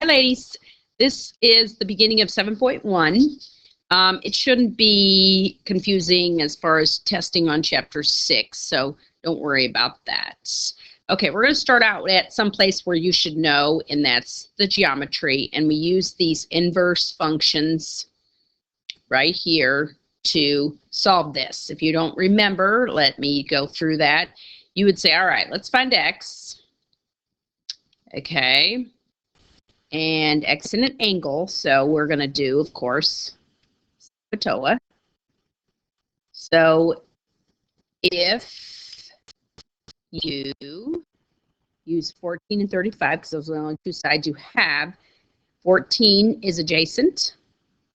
ladies. This is the beginning of 7.1. It shouldn't be confusing as far as testing on chapter 6, so don't worry about that. Okay, we're going to start out at some place where you should know, and that's the geometry. And we use these inverse functions right here to solve this. If you don't remember, let me go through that. You would say, all right, let's find x. Okay. And x in an angle, so we're going to do, of course, PATOA. So if you use 14 and 35, because those are the only two sides you have, 14 is adjacent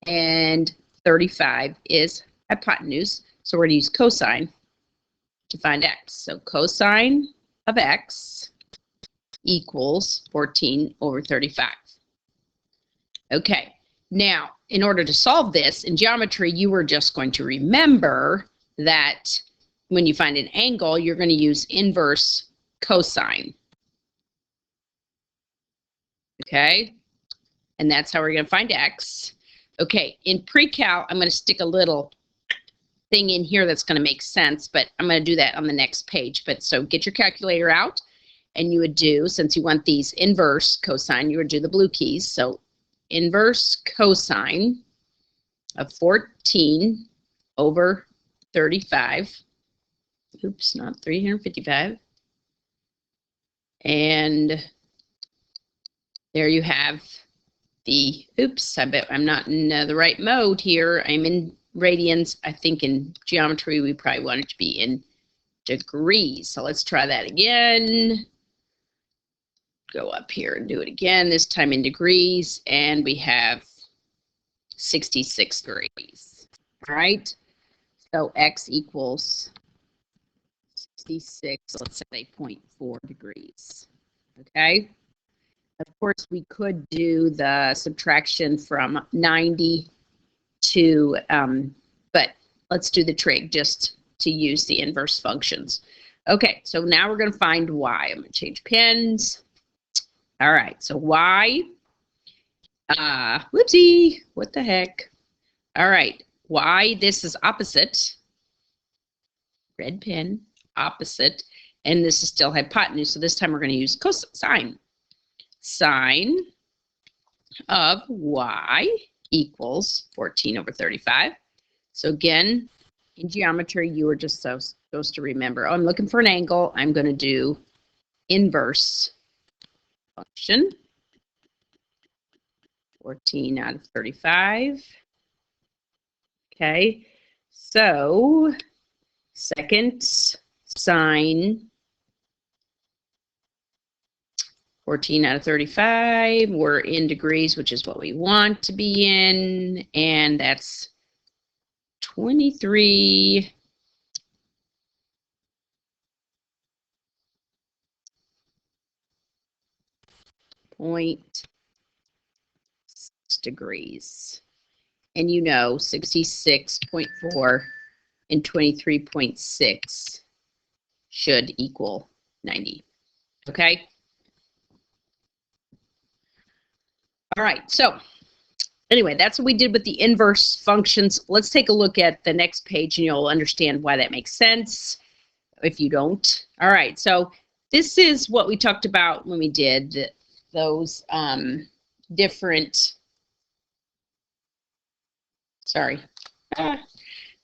and 35 is hypotenuse. So we're going to use cosine to find x. So cosine of x equals 14 over 35. Okay, now in order to solve this in geometry, you were just going to remember that when you find an angle, you're going to use inverse cosine. Okay, and that's how we're going to find x. Okay, in Precal, I'm going to stick a little thing in here that's going to make sense, but I'm going to do that on the next page. But so get your calculator out, and you would do, since you want these inverse cosine, you would do the blue keys. So inverse cosine of 14 over 35. Oops, not 355. And there you have the, oops, I bet I'm not in the right mode here. I'm in radians. I think in geometry we probably want it to be in degrees. So let's try that again. Go up here and do it again, this time in degrees, and we have 66 degrees. All right, so x equals 66, let's say 0.4 degrees. Okay, of course we could do the subtraction from 90 to, but let's do the trig just to use the inverse functions. Okay, so now we're going to find y. I'm going to change pens. All right, so y, whoopsie, what the heck? All right, y, this is opposite, red pen, opposite, and this is still hypotenuse, so this time we're going to use cosine. Sine of y equals 14 over 35. So again, in geometry, you were just supposed to remember, oh, I'm looking for an angle, I'm going to do inverse function, 14 out of 35. Okay, so second sine 14 out of 35. We're in degrees, which is what we want to be in, and that's 23. .6 degrees. And you know 66.4 and 23.6 should equal 90. Okay? All right, so anyway, that's what we did with the inverse functions. Let's take a look at the next page and you'll understand why that makes sense if you don't. All right, so this is what we talked about when we did those different,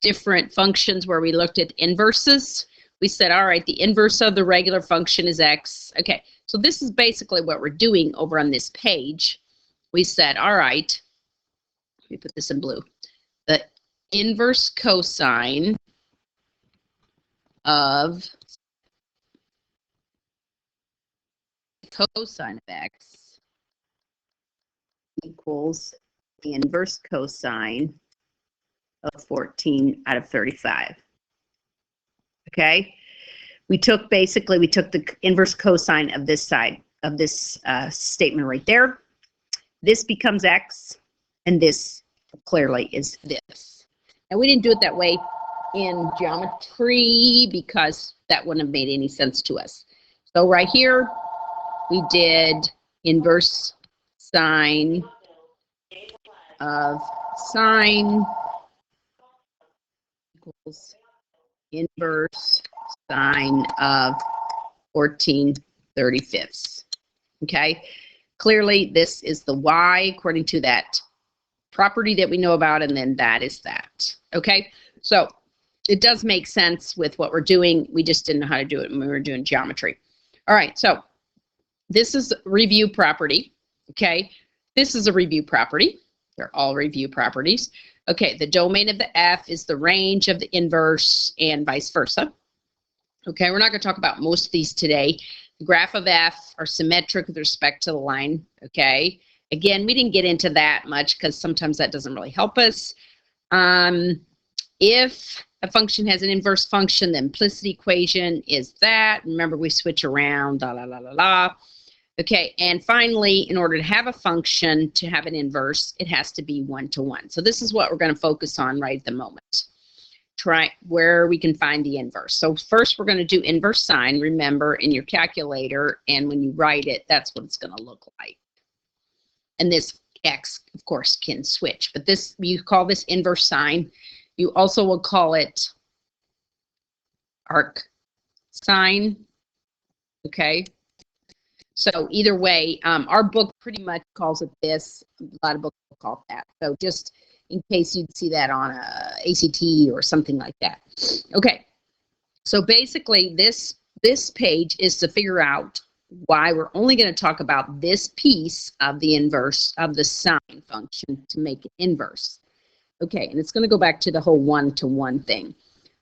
different functions where we looked at inverses. We said, all right, the inverse of the regular function is x. Okay, so this is basically what we're doing over on this page. We said, all right, let me put this in blue. The inverse cosine of cosine of x equals the inverse cosine of 14 out of 35. Okay, we took the inverse cosine of this side of this statement right there. This becomes x, and this clearly is this. And we didn't do it that way in geometry because that wouldn't have made any sense to us. So right here, we did inverse sine of sine equals inverse sine of 14/35. Okay, clearly this is the y according to that property that we know about, and then that is that. Okay, so it does make sense with what we're doing. We just didn't know how to do it when we were doing geometry. All right, so this is review property. Okay, this is a review property. They're all review properties. Okay, the domain of the f is the range of the inverse and vice versa. Okay, we're not going to talk about most of these today. The graph of f are symmetric with respect to the line. Okay, again, we didn't get into that much because sometimes that doesn't really help us. If a function has an inverse function, the implicit equation is that. Remember, we switch around, la la la la la. Okay, and finally, in order to have a function to have an inverse, it has to be 1-to-1. So this is what we're going to focus on right at the moment. Try where we can find the inverse. So first, we're going to do inverse sine. Remember, in your calculator, and when you write it, that's what it's going to look like. And this x, of course, can switch, but this, you call this inverse sine. You also will call it arc sine. Okay. So either way, our book pretty much calls it this. A lot of books will call it that. So just in case you'd see that on a ACT or something like that. Okay. So basically, this page is to figure out why we're only going to talk about this piece of the inverse of the sine function to make it inverse. Okay, and it's going to go back to the whole 1-to-1 thing.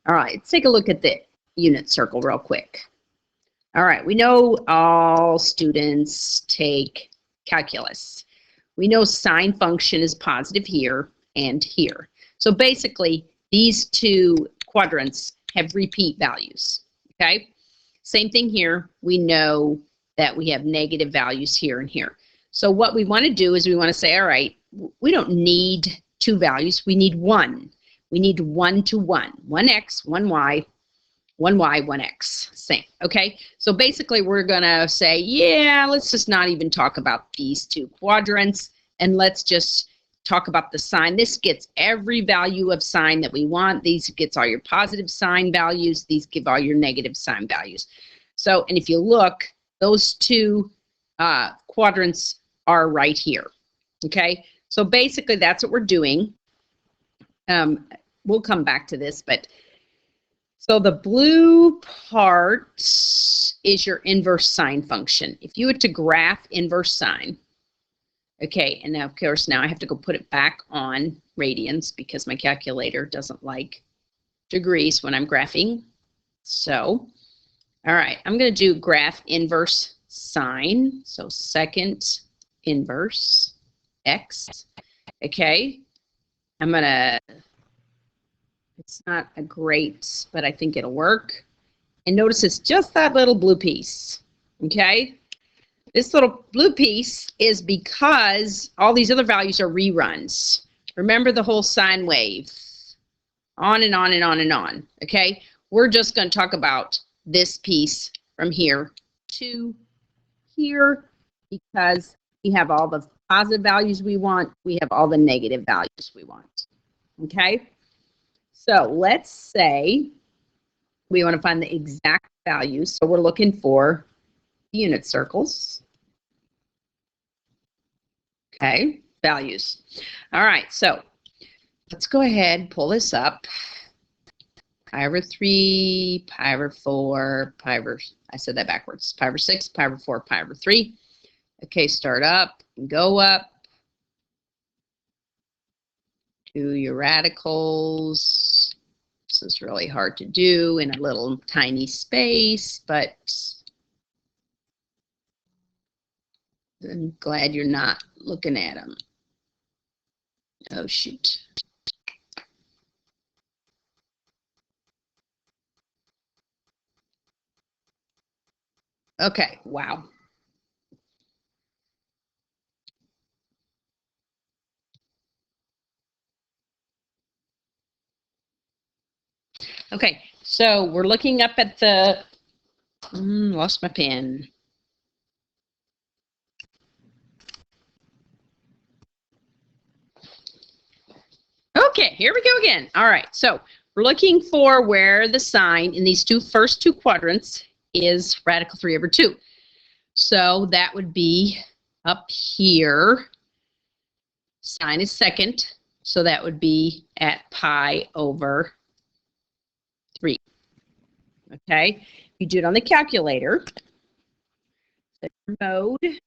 All right, let's take a look at the unit circle real quick. All right, we know all students take calculus. We know sine function is positive here and here. So basically, these two quadrants have repeat values, okay? Same thing here. We know that we have negative values here and here. So what we want to do is we want to say, all right, we don't need two values. We need one. We need 1-to-1. 1x, 1y, 1y, 1x. Same. Okay. So basically, we're going to say, yeah, let's just not even talk about these two quadrants, and let's just talk about the sine. This gets every value of sine that we want. These gets all your positive sine values. These give all your negative sine values. So, and if you look, those two quadrants are right here. Okay. So basically, that's what we're doing. We'll come back to this, but so the blue part is your inverse sine function. If you were to graph inverse sine, okay, and now of course now I have to go put it back on radians because my calculator doesn't like degrees when I'm graphing. So, all right, I'm going to do graph inverse sine. So second inverse x. Okay, I'm going to, it's not a great, but I think it'll work. And notice it's just that little blue piece. Okay, this little blue piece is because all these other values are reruns. Remember the whole sine wave, on and on and on and on. Okay, we're just going to talk about this piece from here to here because we have all the positive values we want, we have all the negative values we want. Okay, so let's say we want to find the exact values. So we're looking for unit circles. Okay, values. All right, so let's go ahead, pull this up. Pi over 3, pi over 4, pi over, I said that backwards, pi over 6, pi over 4, pi over 3. Okay, start up and go up. Do your radicals. This is really hard to do in a little tiny space, but I'm glad you're not looking at them. Oh, shoot. Okay, wow. Okay, so we're looking up at the, lost my pen. Okay, here we go again. All right, so we're looking for where the sign in these first two quadrants is radical 3 over 2. So that would be up here. Sine is second, so that would be at pi over 3. Okay, if you do it on the calculator, set your mode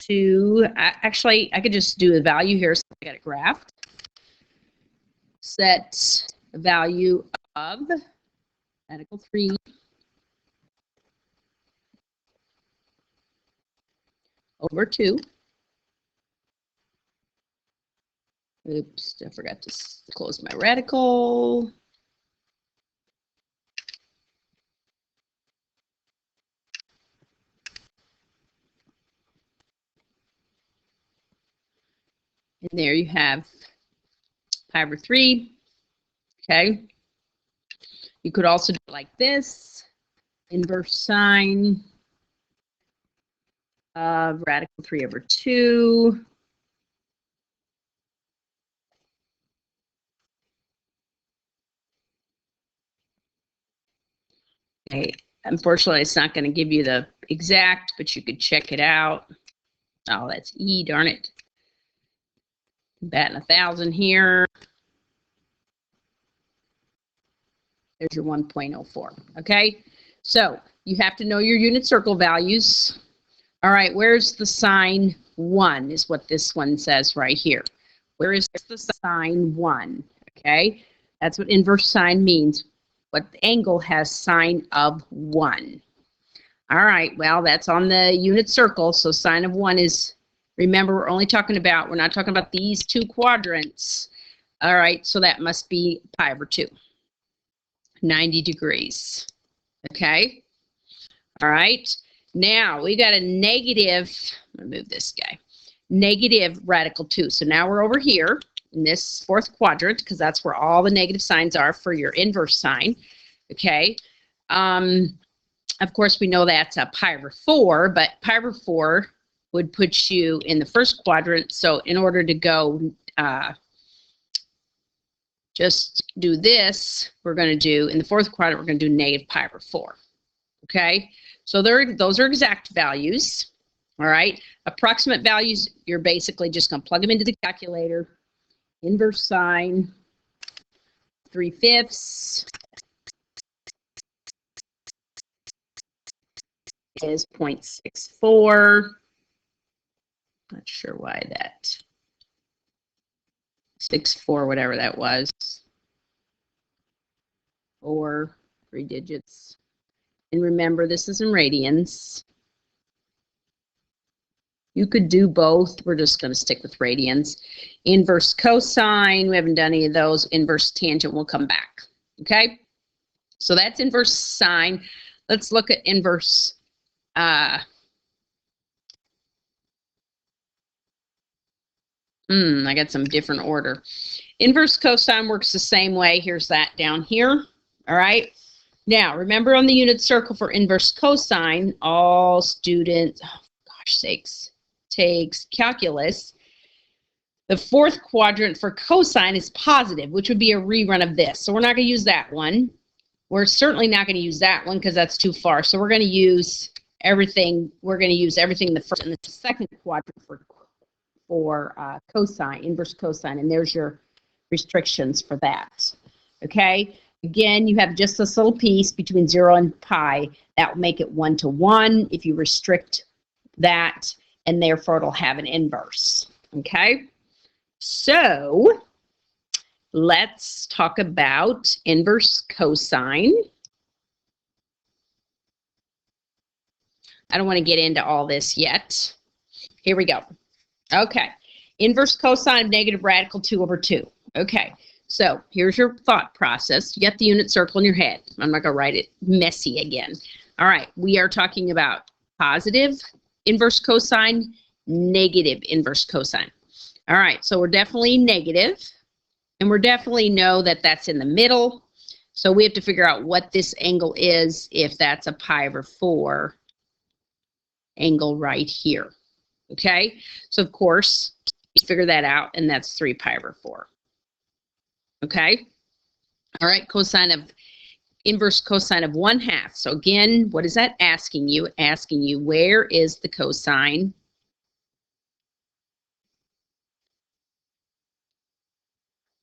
to, actually, I could just do a value here, so I got it graphed. Set a value of radical 3 over 2. Oops, I forgot to close my radical. And there you have pi over 3. Okay. You could also do it like this. Inverse sine of radical 3 over 2. Okay. Unfortunately, it's not going to give you the exact, but you could check it out. Oh, that's E, darn it. Batting 1,000 here. There's your 1.04. Okay, so you have to know your unit circle values. All right, where's the sign 1 is what this one says right here. Where is the sign 1? Okay, that's what inverse sine means. What angle has sine of 1? All right, well, that's on the unit circle, so sine of 1 is, remember, we're only talking about, we're not talking about these two quadrants. All right, so that must be pi over 2. 90 degrees. Okay. All right. Now we got a negative, I'm gonna move this guy, negative radical 2. So now we're over here in this fourth quadrant because that's where all the negative signs are for your inverse sine. Okay. Of course, we know that's a pi over 4, but pi over 4 would put you in the first quadrant. So in order to go just do this, we're going to do, in the fourth quadrant, we're going to do negative pi over 4. Okay, so those are exact values. All right, approximate values, you're basically just going to plug them into the calculator. Inverse sine, 3/5 is 0.64. Not sure why that 64, whatever that was, or 3 digits. And remember, this is in radians. You could do both. We're just going to stick with radians. Inverse cosine, we haven't done any of those. Inverse tangent will come back. Okay? So that's inverse sine. Let's look at inverse. I got some different order. Inverse cosine works the same way. Here's that down here. All right. Now, remember on the unit circle for inverse cosine, all students, oh, gosh sakes, takes calculus. The fourth quadrant for cosine is positive, which would be a rerun of this. So we're not going to use that one. We're certainly not going to use that one because that's too far. So we're going to use everything. We're going to use everything in the first and the second quadrant for cosine, inverse cosine, and there's your restrictions for that. Okay. Again, you have just this little piece between 0 and pi. That will make it 1 to 1 if you restrict that, and therefore it'll have an inverse. Okay, so let's talk about inverse cosine. I don't want to get into all this yet. Here we go. Okay, inverse cosine of negative radical 2 over 2. Okay. So here's your thought process. You get the unit circle in your head. I'm not going to write it messy again. All right, we are talking about positive inverse cosine, negative inverse cosine. All right, so we're definitely negative, and we definitely know that that's in the middle. So we have to figure out what this angle is if that's a pi over 4 angle right here. Okay, so of course, you figure that out, and that's 3 pi over 4. Okay. All right, inverse cosine of 1/2. So again, what is that asking you? Asking you, where is the cosine?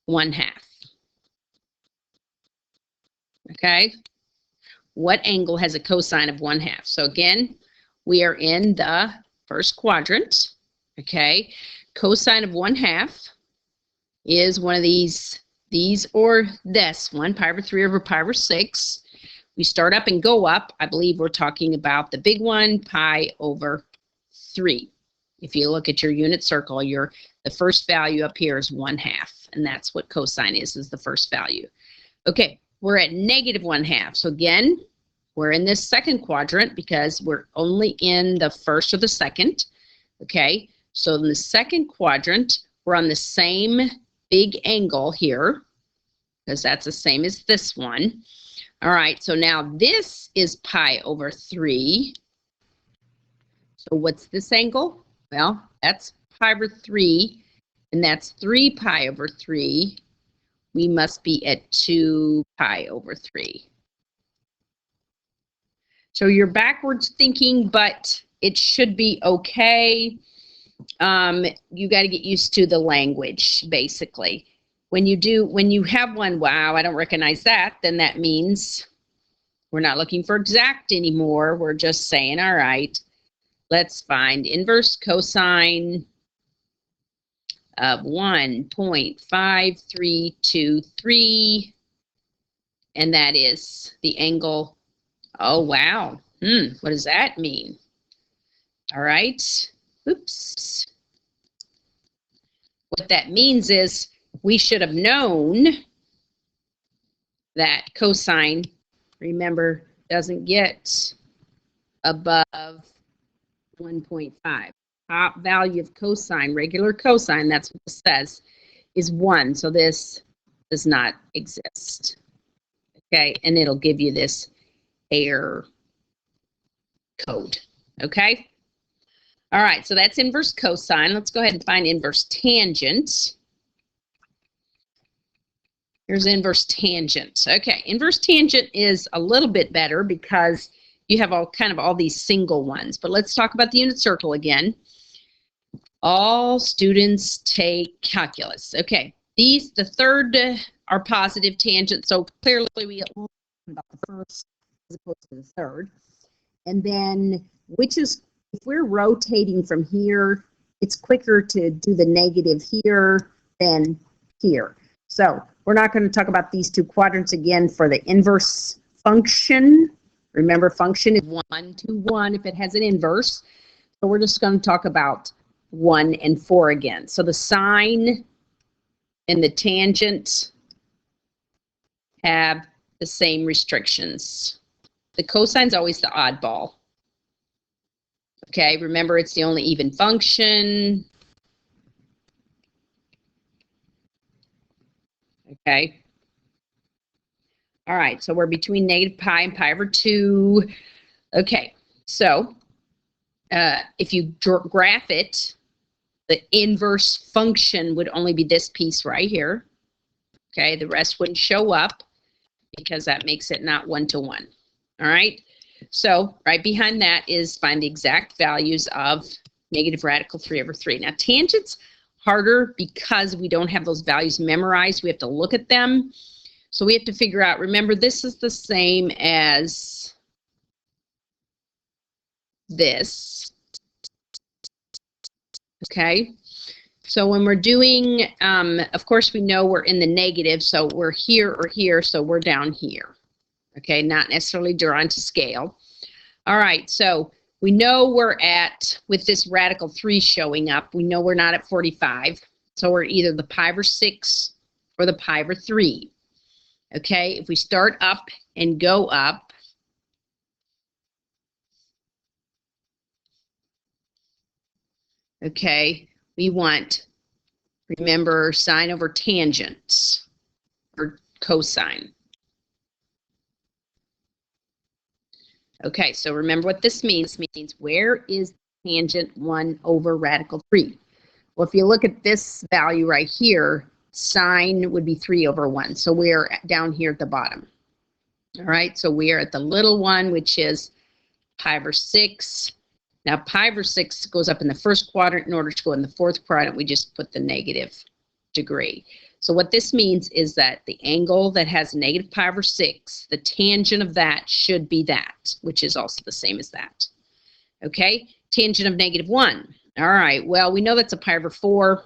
One half. Okay. What angle has a cosine of 1/2? So again, we are in the first quadrant. Okay. Cosine of 1/2 is one of these or this, 1 pi over 3 over pi over 6. We start up and go up. I believe we're talking about the big one, pi over 3. If you look at your unit circle, the first value up here is 1/2, and that's what cosine is the first value. Okay, we're at negative 1/2. So again, we're in this second quadrant because we're only in the first or the second. Okay, so in the second quadrant, we're on the same big angle here because that's the same as this one. All right, so now this is pi over 3. So what's this angle? Well, that's pi over 3, and that's 3 pi over 3. We must be at 2 pi over 3. So you're backwards thinking, but it should be okay. You got to get used to the language, basically. When you have one, wow, I don't recognize that, then that means we're not looking for exact anymore. We're just saying, all right, let's find inverse cosine of 1.5323, and that is the angle. Oh, wow. What does that mean? All right. Oops. What that means is we should have known that cosine, remember, doesn't get above 1.5. Top value of cosine, regular cosine, that's what this says, is 1. So this does not exist. Okay, and it'll give you this error code. Okay? All right, so that's inverse cosine. Let's go ahead and find inverse tangent. Here's inverse tangent. Okay, inverse tangent is a little bit better because you have all these single ones. But let's talk about the unit circle again. All students take calculus. Okay, the third are positive tangents, so clearly we only about the first as opposed to the third. And then if we're rotating from here, it's quicker to do the negative here than here. So we're not going to talk about these two quadrants again for the inverse function. Remember, function is 1 to 1 if it has an inverse. So we're just going to talk about 1 and 4 again. So the sine and the tangent have the same restrictions. The cosine's always the oddball. Okay, remember it's the only even function. Okay. All right, so we're between negative pi and pi over 2. Okay, so if you graph it, the inverse function would only be this piece right here. Okay, the rest wouldn't show up because that makes it not 1 to 1. All right, so right behind that is find the exact values of negative radical 3 over 3. Now, tangent's harder because we don't have those values memorized. We have to look at them. So we have to figure out, remember, this is the same as this. Okay, so when we're doing, of course, we know we're in the negative, so we're here or here, so we're down here. Okay, not necessarily drawn to scale. All right, so we know we're at, with this radical 3 showing up, we know we're not at 45. So we're either the pi over 6 or the pi over 3. Okay, if we start up and go up, okay, we want, remember, sine over tangent or cosine. Okay, so remember what this means. This means where is tangent 1 over radical 3? Well, if you look at this value right here, sine would be 3 over 1. So we're down here at the bottom. All right, so we are at the little one, which is pi over 6. Now, pi over 6 goes up in the first quadrant. In order to go in the fourth quadrant, we just put the negative degree. So what this means is that the angle that has negative pi over 6, the tangent of that should be that, which is also the same as that. Okay, tangent of negative 1. All right, well, we know that's a pi over 4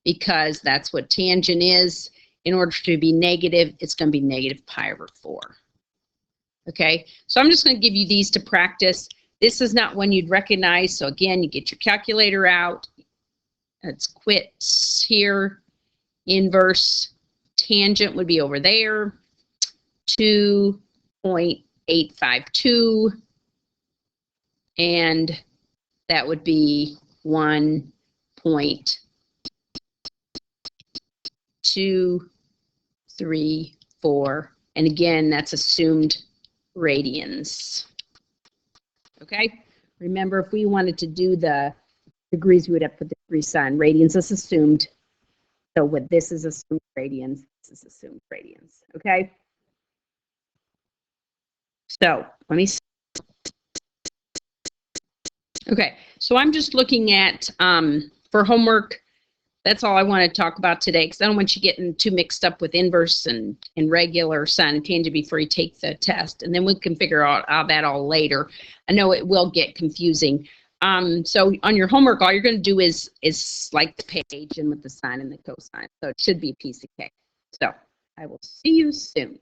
because that's what tangent is. In order to be negative, it's going to be negative pi over 4. Okay, so I'm just going to give you these to practice. This is not one you'd recognize, so again, you get your calculator out. Let's quit here. Inverse tangent would be over there, 2.852, and that would be 1.234, and again, that's assumed radians. Okay, remember if we wanted to do the degrees, we would have to put the degree sign. Radians is assumed. So what this is assumed radians, this is assumed radians. Okay. So let me see. Okay, so I'm just looking at for homework. That's all I want to talk about today because I don't want you getting too mixed up with inverse and regular sine and tangent before you take the test, and then we can figure out that all later. I know it will get confusing. So on your homework, all you're going to do is like the page and with the sine and the cosine. So it should be a piece of cake. So I will see you soon.